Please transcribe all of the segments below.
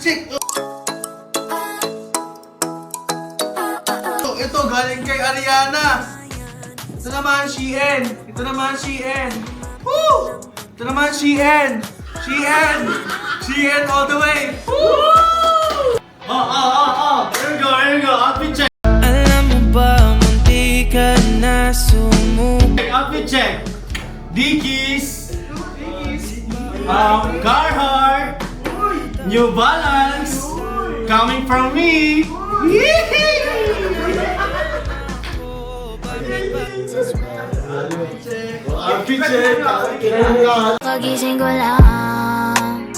check. Ito, galing kay Ariana. Ito naman, Shein. Ito naman, Shein. Woo! Ito naman, Shein. Shein. Shein all the way. Woo! Here you go. Outfit check. Alam mo ba, munti ka na sumuko. Outfit check. Dickies. Carhartt. New Balance. Coming from me. Outfit check. Kakagising ko lang.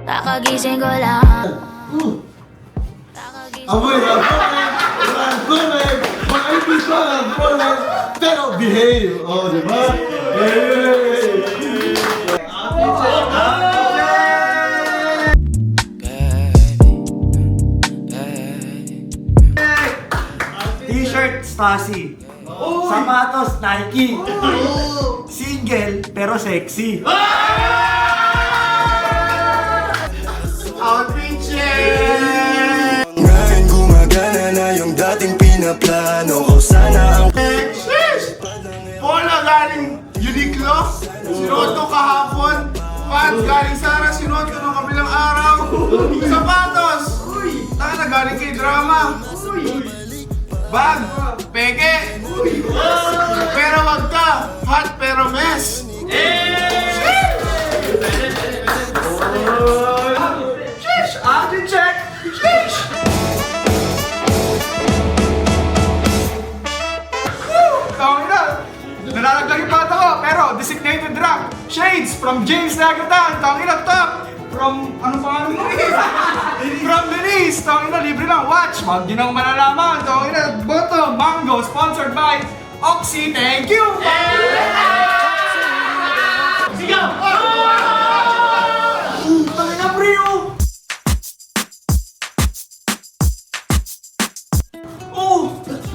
Kakagising ko lang. Amoy, pero behave. Oh, di ba? T-shirt Stasi. Sapatos Nike. Single pero sexy. Outfit check. Ngayon gumagana na yung dating pinaplano ko. Sana ang Polo galing Uniqlo. Sinuot ko kahapon. Pants galing Zara. Sinuot ko nung kabilang araw. Sapatos. Taka na galing kay Drama. Bag. Peke. Pero wag ka. Hot pero mess. Sheesh! Outfit check. Sheesh! Tawag na. Nalalaglag yung pata ko. Pero designated drunk. Shades from James Nagatan. Tawag na top. From, ano pa ano mo? From Denise. Tawag na libre lang. Watch. Wag nyo nang malalaman. Tawag na bottom. Mango. Sponsored by Oxy. Thank you. Sigaw! Tangin na brio!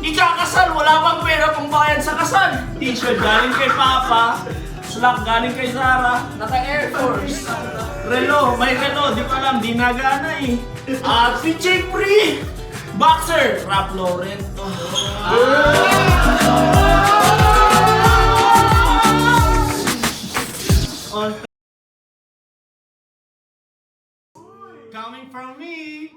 Ikakasal! Wala bang pera pang bayad sa kasal? T-shirt galing kay Papa. Slack galing kay Zara. Naka Air Force. Relo, may relo. Di ko alam, di nagana eh. Outfit check free! Boxer! Ralph Lauren. Coming from me.